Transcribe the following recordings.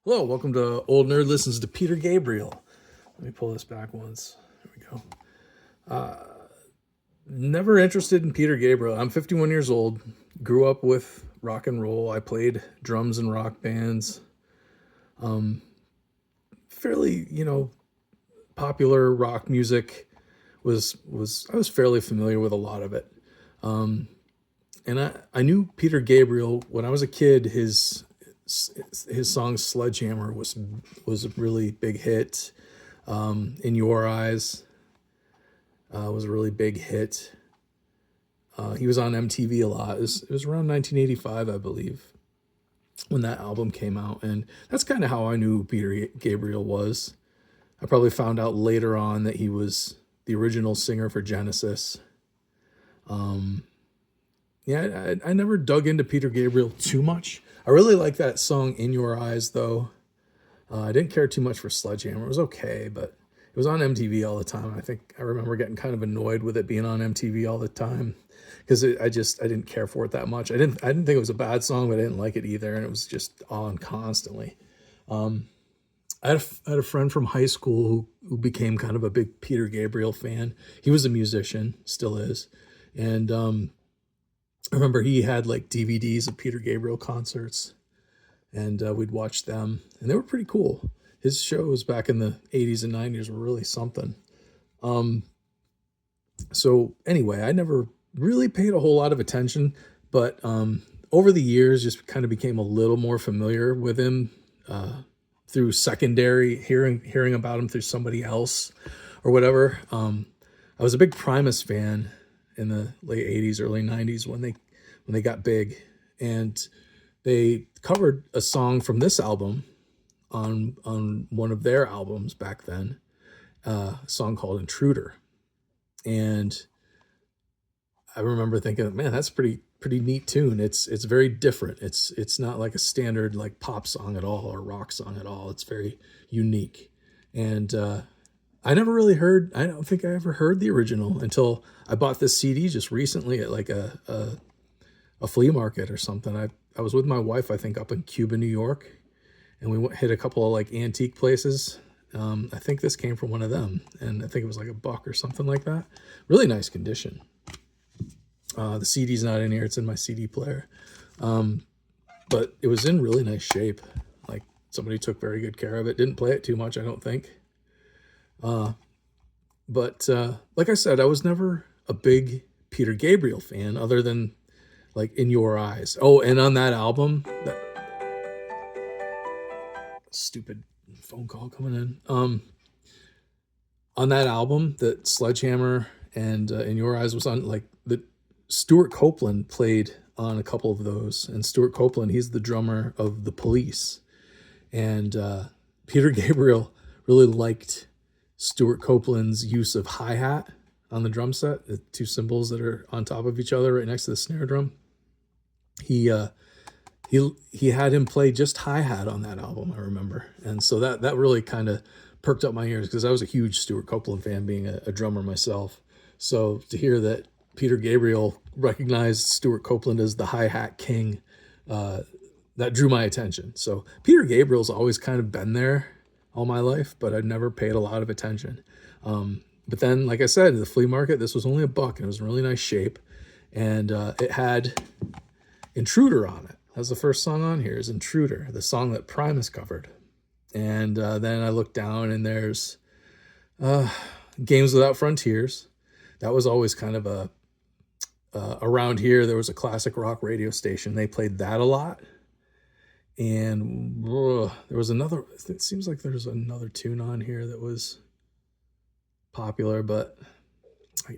Hello, welcome to Old Nerd Listens to Peter Gabriel. Let me pull this back once. There we go. Never interested in Peter Gabriel. I'm 51 years old. Grew up with rock and roll. I played drums in rock bands. Fairly, popular rock music I was fairly familiar with a lot of it. And I knew Peter Gabriel when I was a kid. His song Sledgehammer was a really big hit. In Your Eyes was a really big hit. He was on MTV a lot. It was around 1985, I believe, when that album came out. And that's kind of how I knew who Peter Gabriel was. I probably found out later on that he was the original singer for Genesis. I never dug into Peter Gabriel too much. I really like that song In Your Eyes, though. I didn't care too much for Sledgehammer. It was okay, but it was on MTV all the time. I think I remember getting kind of annoyed with it being on MTV all the time because I didn't care for it that much. I didn't think it was a bad song, but I didn't like it either, and it was just on constantly. I had a friend from high school who became kind of a big Peter Gabriel fan. He was a musician, still is, and I remember he had like DVDs of Peter Gabriel concerts, and we'd watch them, and they were pretty cool. His shows back in the 80s and 90s were really something. So anyway, I never really paid a whole lot of attention, but over the years, just kind of became a little more familiar with him through secondary, hearing about him through somebody else or whatever. I was a big Primus fan in the late 80s, early 90s when they got big, and they covered a song from this album on one of their albums back then, a song called Intruder. And I remember thinking, man, that's pretty neat tune. It's very different. It's not like a standard like pop song at all or rock song at all. It's very unique. And I don't think I ever heard the original until I bought this CD just recently at like a flea market or something. I was with my wife, I think, up in Cuba, New York, and we hit a couple of like antique places. I think this came from one of them, and I think it was like $1 or something like that. Really nice condition. The CD's not in here; it's in my CD player, but it was in really nice shape. Like somebody took very good care of it. Didn't play it too much, I don't think. But like I said, I was never a big Peter Gabriel fan, other than like In Your Eyes. Oh, and on that album, that stupid phone call coming in. On that album, that Sledgehammer and In Your Eyes was on, like the Stuart Copeland played on a couple of those, and Stuart Copeland, he's the drummer of The Police, and Peter Gabriel really liked Stuart Copeland's use of hi-hat on the drum set, the two cymbals that are on top of each other right next to the snare drum. He had him play just hi-hat on that album, I remember. And so that really kind of perked up my ears because I was a huge Stuart Copeland fan, being a drummer myself. So to hear that Peter Gabriel recognized Stuart Copeland as the hi-hat king, that drew my attention. So Peter Gabriel's always kind of been there all my life, but I'd never paid a lot of attention. But then, like I said, the flea market, this was only $1, and it was in really nice shape. And it had Intruder on it. That's the first song on here, is Intruder, the song that Primus covered. And then I looked down, and there's Games Without Frontiers. That was always kind of around here, there was a classic rock radio station. They played that a lot. And there was another, it seems like there's another tune on here that was popular, but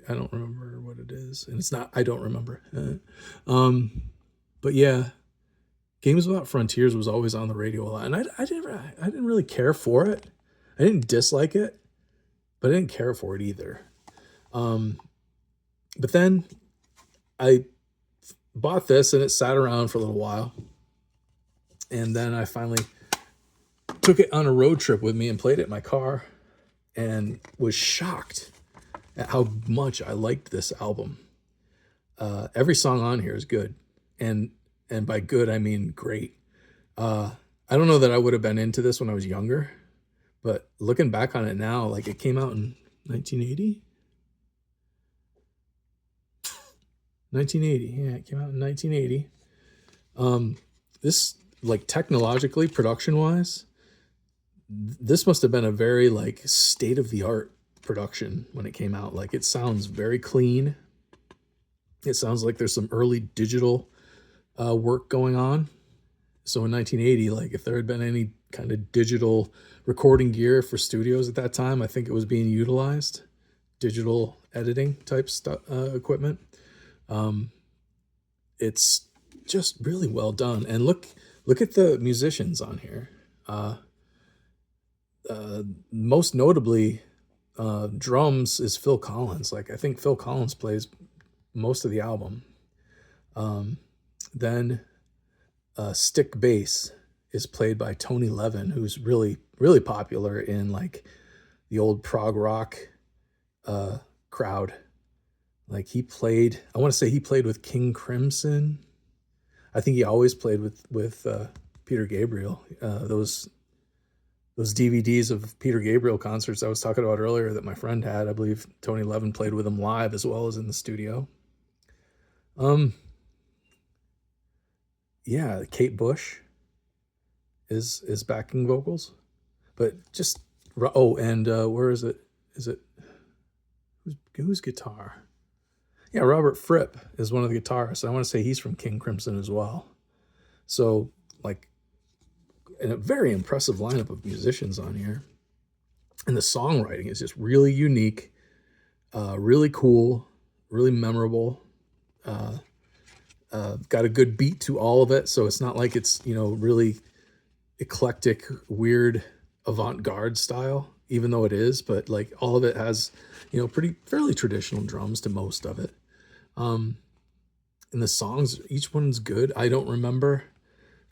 I don't remember what it is. And it's not, I don't remember. But yeah, Games Without Frontiers was always on the radio a lot. And I didn't really care for it. I didn't dislike it, but I didn't care for it either. But then I bought this, and it sat around for a little while. And then I finally took it on a road trip with me and played it in my car, and was shocked at how much I liked this album. Every song on here is good. And by good, I mean great. I don't know that I would have been into this when I was younger, but looking back on it now, like it came out in 1980. 1980, yeah, it came out in 1980. This, like, technologically, production-wise, this must have been a very, like, state-of-the-art production when it came out. Like, it sounds very clean. It sounds like there's some early digital work going on. So in 1980, like, if there had been any kind of digital recording gear for studios at that time, I think it was being utilized. Digital editing type equipment. It's just really well done. And look at the musicians on here. Most notably, drums is Phil Collins. Like, I think Phil Collins plays most of the album. Then stick bass is played by Tony Levin, who's really, really popular in like the old prog rock crowd. Like, he played, I want to say he played with King Crimson. I think he always played with Peter Gabriel. Those DVDs of Peter Gabriel concerts I was talking about earlier that my friend had, I believe Tony Levin played with him live as well as in the studio. Yeah, Kate Bush is backing vocals, but just, oh, and where is it? Is it whose guitar? Yeah, Robert Fripp is one of the guitarists. I want to say he's from King Crimson as well. So, like, and a very impressive lineup of musicians on here. And the songwriting is just really unique, really cool, really memorable. Got a good beat to all of it, so it's not like it's, you know, really eclectic, weird, avant-garde style, even though it is, but like all of it has, you know, fairly traditional drums to most of it. And the songs, each one's good. I don't remember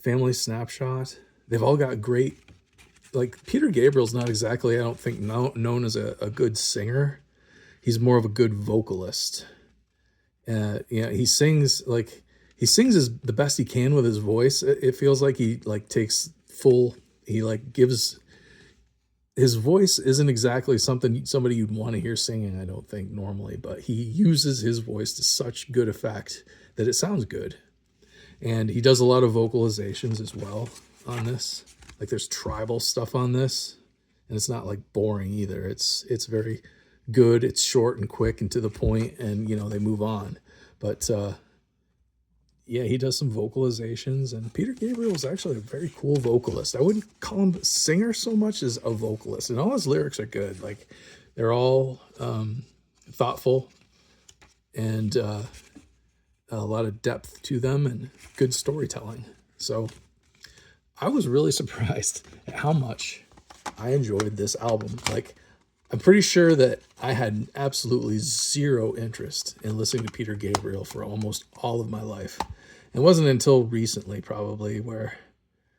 Family Snapshot. They've all got great, like, Peter Gabriel's not exactly, I don't think, known as a good singer. He's more of a good vocalist. Yeah, he sings the best he can with his voice. It feels like he like takes full, he like gives, his voice isn't exactly somebody you'd want to hear singing, I don't think, normally, but he uses his voice to such good effect that it sounds good. And he does a lot of vocalizations as well on this. Like, there's tribal stuff on this, and it's not like boring either. It's very good. It's short and quick and to the point, and, you know, they move on. But yeah, he does some vocalizations, and Peter Gabriel is actually a very cool vocalist. I wouldn't call him a singer so much as a vocalist, and all his lyrics are good. Like, they're all thoughtful and a lot of depth to them and good storytelling. So I was really surprised at how much I enjoyed this album. Like, I'm pretty sure that I had absolutely zero interest in listening to Peter Gabriel for almost all of my life. It wasn't until recently, probably, where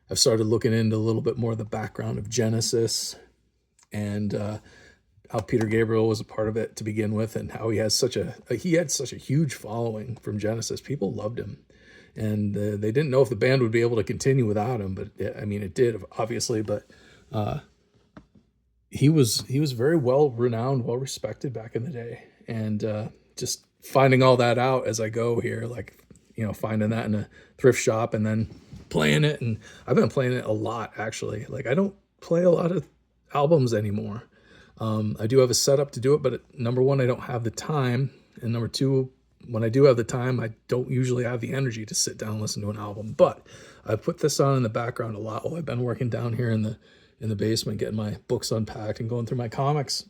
I've started looking into a little bit more of the background of Genesis and how Peter Gabriel was a part of it to begin with, and how he had such a huge following from Genesis. People loved him, and they didn't know if the band would be able to continue without him, but I mean, it did, obviously. But he was very well renowned, well respected back in the day, and just finding all that out as I go here, like, you know, finding that in a thrift shop and then playing it, and I've been playing it a lot, actually. Like, I don't play a lot of albums anymore. I do have a setup to do it, but number one, I don't have the time, and number two, when I do have the time, I don't usually have the energy to sit down and listen to an album. But I put this on in the background a lot while I've been working down here in the basement, getting my books unpacked and going through my comics.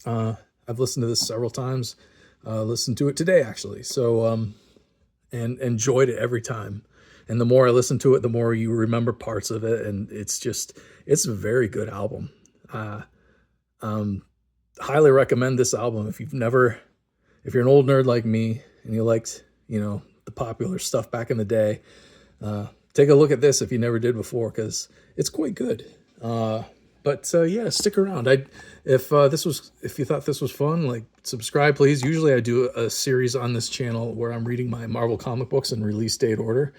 I've listened to this several times, listened to it today, actually. So, and enjoyed it every time. And the more I listen to it, the more you remember parts of it. And it's a very good album. Highly recommend this album. If you're an old nerd like me and you liked, you know, the popular stuff back in the day, take a look at this if you never did before, because it's quite good. But yeah, stick around. If you thought this was fun, like, subscribe, please. Usually I do a series on this channel where I'm reading my Marvel comic books in release date order.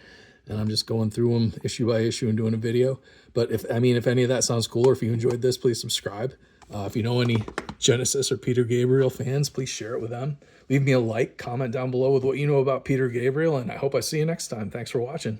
and I'm just going through them issue by issue and doing a video. But if any of that sounds cool, or if you enjoyed this, please subscribe. If you know any Genesis or Peter Gabriel fans, please share it with them. Leave me a like, comment down below with what you know about Peter Gabriel, and I hope I see you next time. Thanks for watching.